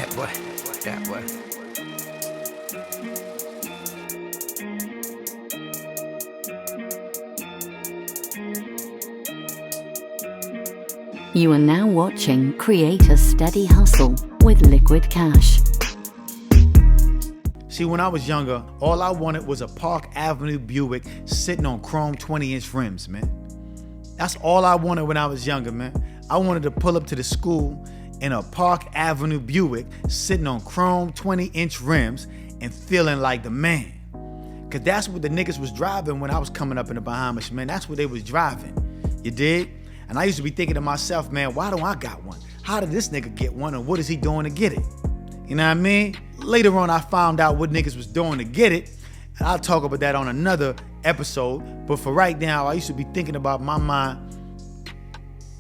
Yeah, boy. Yeah, boy. You are now watching Create a Steady Hustle with Likquidcash. See, when I was younger, all I wanted was a Park Avenue Buick sitting on chrome 20-inch rims, man. That's all I wanted when I was younger, man. I wanted to pull up to the school in a Park Avenue Buick sitting on chrome 20-inch rims and feeling like the man. Cause that's what the niggas was driving when I was coming up in the Bahamas, man. That's what they was driving, you dig? And I used to be thinking to myself, man, why don't I got one? How did this nigga get one and what is he doing to get it? You know what I mean? Later on, I found out what niggas was doing to get it, and I'll talk about that on another episode. But for right now, I used to be thinking about my mind,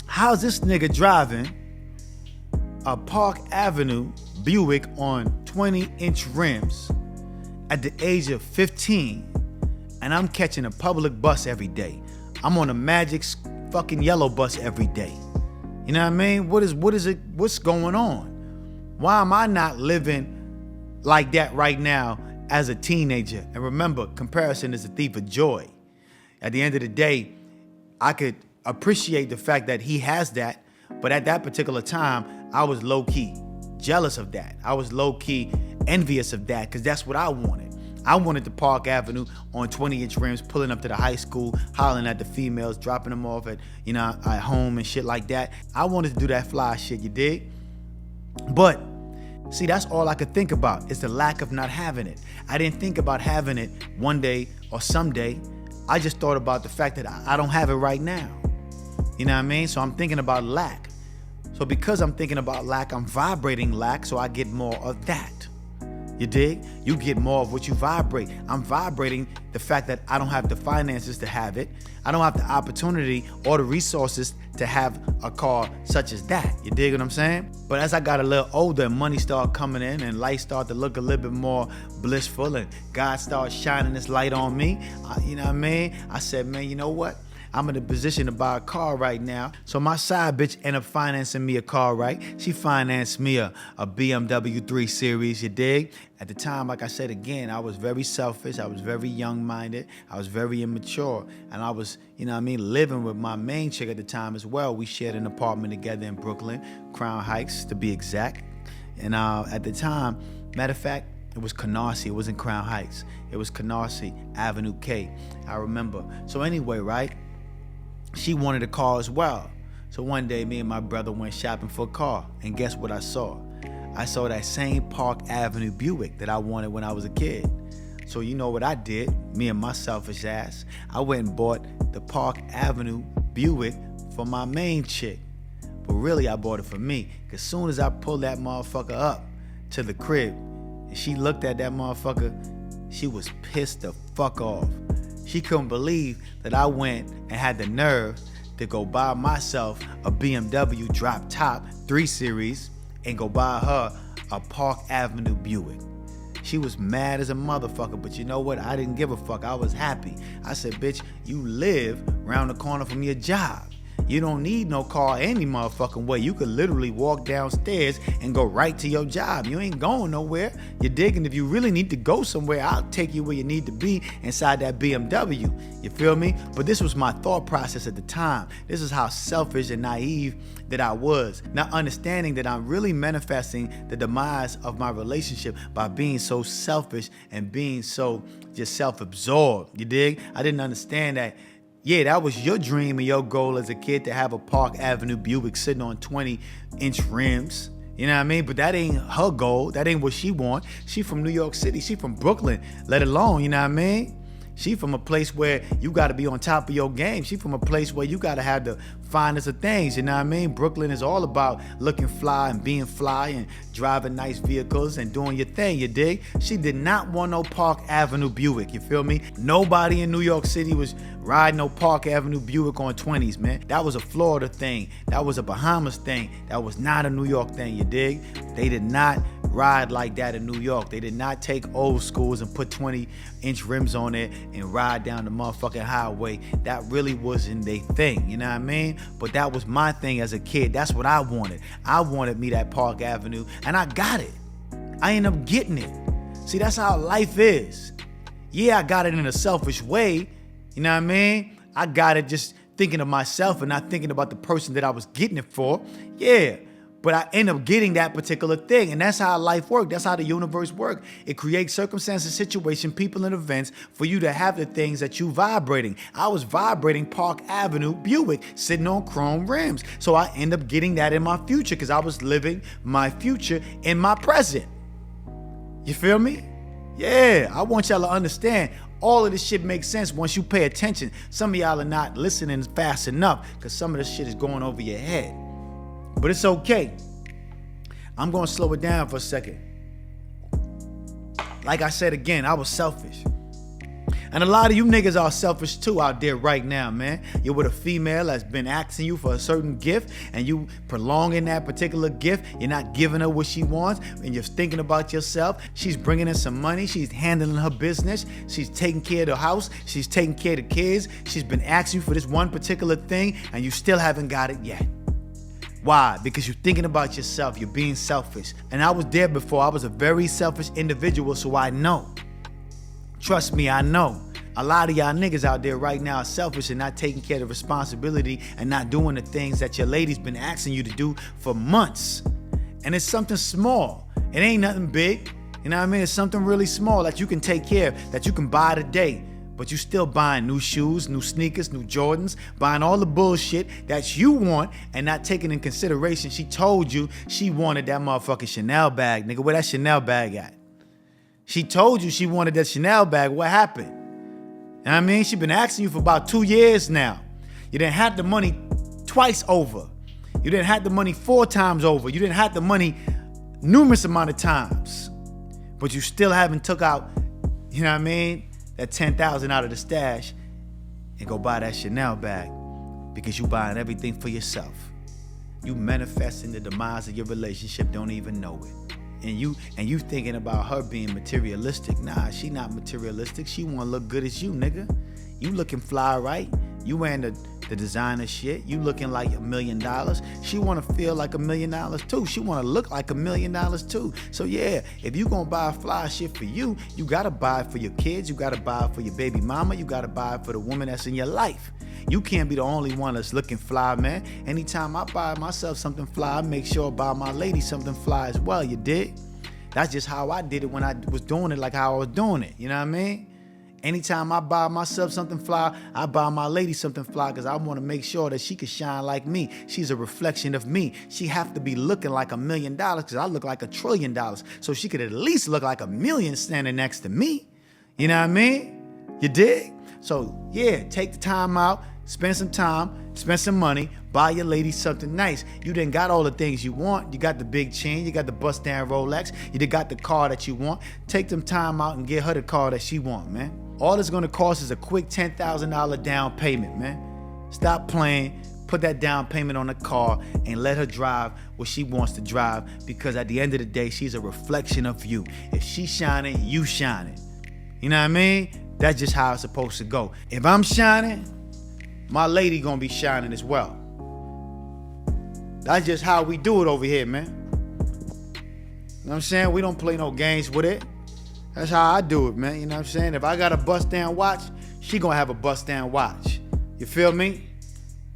how's this nigga driving a Park Avenue Buick on 20-inch rims at the age of 15, and I'm catching a public bus every day. I'm on a Magic fucking yellow bus every day. You know what I mean? What's going on? Why am I not living like that right now as a teenager? And remember, comparison is a thief of joy. At the end of the day, I could appreciate the fact that he has that, but at that particular time, I was low-key jealous of that. I was low-key envious of that because that's what I wanted. I wanted the Park Avenue on 20-inch rims, pulling up to the high school, hollering at the females, dropping them off at home and shit like that. I wanted to do that fly shit, you dig? But see, that's all I could think about is the lack of not having it. I didn't think about having it one day or someday. I just thought about the fact that I don't have it right now. You know what I mean? So I'm thinking about lack. So because I'm thinking about lack, I'm vibrating lack, so I get more of that. You dig? You get more of what you vibrate. I'm vibrating the fact that I don't have the finances to have it. I don't have the opportunity or the resources to have a car such as that. You dig what I'm saying? But as I got a little older and money started coming in and life started to look a little bit more blissful and God started shining this light on me, you know what I mean? I said, man, you know what? I'm in a position to buy a car right now. So my side bitch ended up financing me a car, right? She financed me a BMW 3 Series, you dig? At the time, like I said again, I was very selfish. I was very young-minded. I was very immature. And I was, you know what I mean, living with my main chick at the time as well. We shared an apartment together in Brooklyn, Crown Heights to be exact. And at the time, matter of fact, it was Canarsie. It wasn't Crown Heights. It was Canarsie, Avenue K. I remember. So anyway, right? She wanted a car as well. So one day, me and my brother went shopping for a car. And guess what I saw? I saw that same Park Avenue Buick that I wanted when I was a kid. So you know what I did? Me and my selfish ass. I went and bought the Park Avenue Buick for my main chick. But really, I bought it for me. Because soon as I pulled that motherfucker up to the crib, and she looked at that motherfucker, she was pissed the fuck off. She couldn't believe that I went and had the nerve to go buy myself a BMW drop top 3 Series and go buy her a Park Avenue Buick. She was mad as a motherfucker, but you know what? I didn't give a fuck. I was happy. I said, bitch, you live around the corner from your job. You don't need no car any motherfucking way. You could literally walk downstairs and go right to your job. You ain't going nowhere. You're digging. If you really need to go somewhere, I'll take you where you need to be inside that BMW. You feel me? But this was my thought process at the time. This is how selfish and naive that I was. Not understanding that I'm really manifesting the demise of my relationship by being so selfish and being so just self-absorbed. You dig? I didn't understand that. Yeah, that was your dream and your goal as a kid to have a Park Avenue Buick sitting on 20-inch rims. You know what I mean? But that ain't her goal. That ain't what she want. She from New York City. She from Brooklyn, let alone, you know what I mean? She from a place where you got to be on top of your game. She from a place where you got to have the finest of things, you know what I mean? Brooklyn is all about looking fly and being fly and driving nice vehicles and doing your thing, you dig? She did not want no Park Avenue Buick, you feel me? Nobody in New York City was riding no Park Avenue Buick on 20s, man. That was a Florida thing. That was a Bahamas thing. That was not a New York thing, you dig? They did not ride like that in New York. They did not take old schools and put 20-inch rims on it and ride down the motherfucking highway. That really wasn't their thing, you know what I mean? But that was my thing as a kid. That's what I wanted. I wanted me that Park Avenue, and I got it. I ended up getting it. See, that's how life is. Yeah, I got it in a selfish way, you know what I mean? I got it just thinking of myself and not thinking about the person that I was getting it for. Yeah, but I end up getting that particular thing. And that's how life works. That's how the universe works. It creates circumstances, situations, people, and events for you to have the things that you vibrating. I was vibrating Park Avenue Buick, sitting on chrome rims. So I end up getting that in my future because I was living my future in my present. You feel me? Yeah, I want y'all to understand. All of this shit makes sense once you pay attention. Some of y'all are not listening fast enough because some of this shit is going over your head. But it's okay. I'm going to slow it down for a second. Like I said again, I was selfish. And a lot of you niggas are selfish too out there right now, man. You're with a female that's been asking you for a certain gift and you prolonging that particular gift. You're not giving her what she wants and you're thinking about yourself. She's bringing in some money. She's handling her business. She's taking care of the house. She's taking care of the kids. She's been asking you for this one particular thing and you still haven't got it yet. Why? Because you're thinking about yourself. You're being selfish. And I was there before. I was a very selfish individual, so I know. Trust me, I know. A lot of y'all niggas out there right now are selfish and not taking care of the responsibility and not doing the things that your lady's been asking you to do for months. And it's something small. It ain't nothing big. You know what I mean? It's something really small that you can take care of, that you can buy today. But you still buying new shoes, new sneakers, new Jordans, buying all the bullshit that you want and not taking in consideration. She told you she wanted that motherfucking Chanel bag. Nigga, where that Chanel bag at? She told you she wanted that Chanel bag. What happened? You know what I mean? She been asking you for about 2 years now. You didn't have the money twice over. You didn't have the money 4 times over. You didn't have the money numerous amount of times. But you still haven't took out, you know what I mean, that $10,000 out of the stash and go buy that Chanel bag because you buying everything for yourself. You manifesting the demise of your relationship, don't even know it. And you thinking about her being materialistic. Nah, she not materialistic. She wanna look good as you, nigga. You looking fly, right? You wearing the designer shit. You looking like $1 million. She wanna feel like $1 million too. She wanna look like $1 million too. So yeah, if you gonna buy fly shit for you, you gotta buy it for your kids. You gotta buy it for your baby mama. You gotta buy it for the woman that's in your life. You can't be the only one that's looking fly, man. Anytime I buy myself something fly, I make sure I buy my lady something fly as well, you dig? That's just how I did it when I was doing it like how I was doing it, you know what I mean? Anytime I buy myself something fly, I buy my lady something fly because I want to make sure that she can shine like me. She's a reflection of me. She have to be looking like $1 million because I look like $1 trillion. So she could at least look like $1 million standing next to me. You know what I mean? You dig? So yeah, take the time out, spend some time, spend some money, buy your lady something nice. You done got all the things you want. You got the big chain, you got the bust down Rolex, you done got the car that you want. Take them time out and get her the car that she want, man. All it's gonna cost is a quick $10,000 down payment, man. Stop playing, put that down payment on the car and let her drive what she wants to drive because at the end of the day, she's a reflection of you. If she's shining, you shining. You know what I mean? That's just how it's supposed to go. If I'm shining, my lady gonna be shining as well. That's just how we do it over here, man. You know what I'm saying? We don't play no games with it. That's how I do it, man. You know what I'm saying? If I got a bust down watch, she gonna have a bust down watch. You feel me?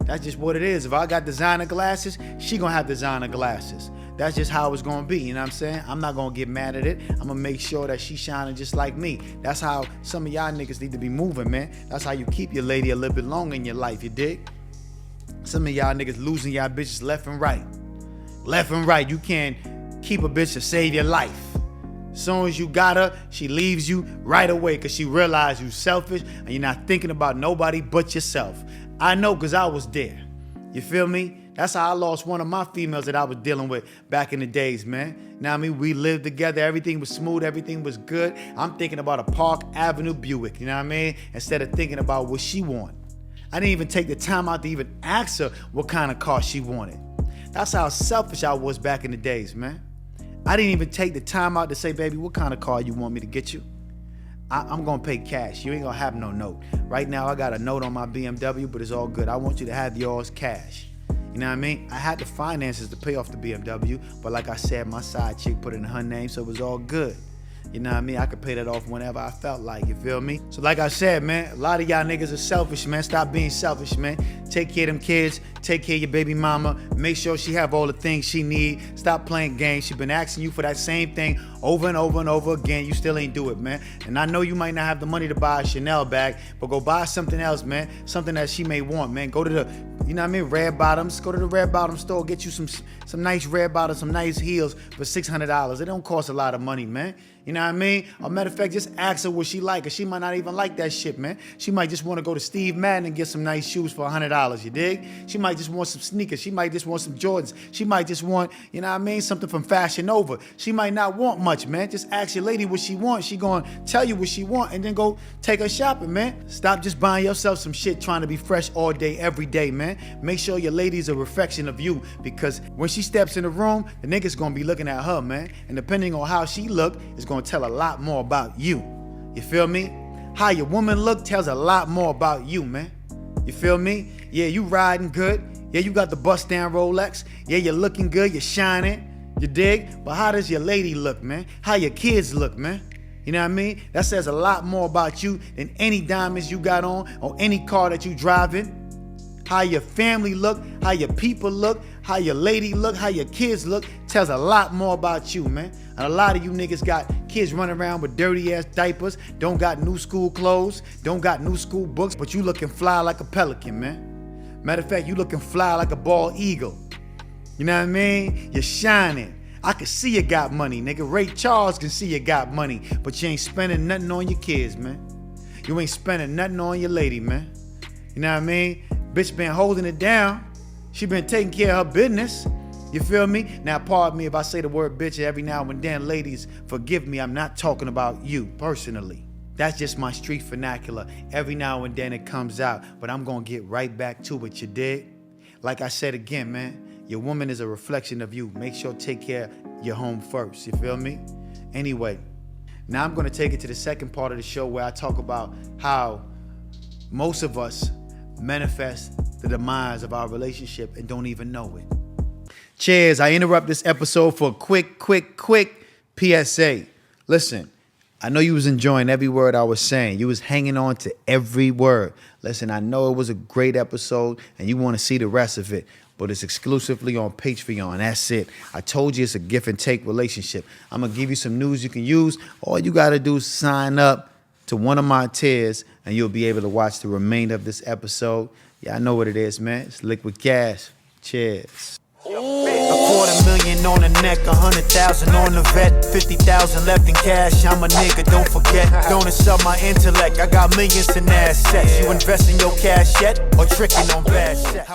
That's just what it is. If I got designer glasses, she gonna have designer glasses. That's just how it's gonna be, you know what I'm saying? I'm not gonna get mad at it. I'm gonna make sure that she's shining just like me. That's how some of y'all niggas need to be moving, man. That's how you keep your lady a little bit longer in your life, you dig? Some of y'all niggas losing y'all bitches left and right. Left and right. You can't keep a bitch to save your life. As soon as you got her, she leaves you right away because she realized you selfish and you're not thinking about nobody but yourself. I know because I was there. You feel me? That's how I lost one of my females that I was dealing with back in the days, man. Now, I mean, we lived together. Everything was smooth. Everything was good. I'm thinking about a Park Avenue Buick, you know what I mean? Instead of thinking about what she wanted. I didn't even take the time out to even ask her what kind of car she wanted. That's how selfish I was back in the days, man. I didn't even take the time out to say, baby, what kind of car you want me to get you? I'm gonna pay cash. You ain't gonna have no note. Right now, I got a note on my BMW, but it's all good. I want you to have yours cash. You know what I mean? I had the finances to pay off the BMW, but like I said, my side chick put it in her name, so it was all good. You know what I mean? I could pay that off whenever I felt like, you feel me? So like I said, man, a lot of y'all niggas are selfish, man. Stop being selfish, man. Take care of them kids. Take care of your baby mama. Make sure she have all the things she need. Stop playing games. She been asking you for that same thing over and over and over again. You still ain't do it, man. And I know you might not have the money to buy a Chanel bag, but go buy something else, man. Something that she may want, man. Go to the, you know what I mean, Red Bottoms. Go to the Red Bottom store. Get you some nice red bottoms, some nice heels for $600. It don't cost a lot of money, man. You know what I mean? Or matter of fact, just ask her what she like, cause she might not even like that shit, man. She might just want to go to Steve Madden and get some nice shoes for $100, you dig? She might just want some sneakers. She might just want some Jordans. She might just want, you know what I mean, something from Fashion Nova. She might not want much, man. Just ask your lady what she wants. She gonna tell you what she want and then go take her shopping, man. Stop just buying yourself some shit trying to be fresh all day, every day, man. Make sure your lady's a reflection of you, because when she steps in the room, the nigga's gonna be looking at her, man. And depending on how she look, it's gonna tell a lot more about you. You feel me? How your woman look tells a lot more about you, man. You feel me? Yeah, you riding good. Yeah, you got the bust down Rolex. Yeah, you're looking good, you're shining. You dig? But how does your lady look, man? How your kids look, man? You know what I mean? That says a lot more about you than any diamonds you got on or any car that you driving. How your family look, how your people look, how your lady look, how your kids look tells a lot more about you, man. And a lot of you niggas got kids running around with dirty ass diapers, don't got new school clothes, don't got new school books, but you looking fly like a pelican, man. Matter of fact, you looking fly like a bald eagle. You know what I mean? You're shining. I can see you got money, nigga. Ray Charles can see you got money, but you ain't spending nothing on your kids, man. You ain't spending nothing on your lady, man. You know what I mean? Bitch been holding it down. She been taking care of her business. You feel me? Now, pardon me if I say the word bitch every now and then. Ladies, forgive me. I'm not talking about you personally. That's just my street vernacular. Every now and then it comes out, but I'm gonna get right back to it, you dig? Like I said again, man, your woman is a reflection of you. Make sure to take care of your home first, you feel me? Anyway, now I'm gonna take it to the second part of the show where I talk about how most of us manifest the demise of our relationship and don't even know it. Cheers, I interrupt this episode for a quick PSA. Listen, I know you was enjoying every word I was saying. You was hanging on to every word. Listen, I know it was a great episode and you want to see the rest of it, but it's exclusively on Patreon. That's it. I told you it's a give and take relationship. I'm going to give you some news you can use. All you got to do is sign up to one of my tiers and you'll be able to watch the remainder of this episode. Yeah, I know what it is, man. It's Likquidcash. Cheers. $250,000 on the neck, 100,000 on the vet, 50,000 left in cash. I'm a nigga, don't forget. Don't sell my intellect. I got millions in assets. You invest in your cash yet, or tricking on bad shit?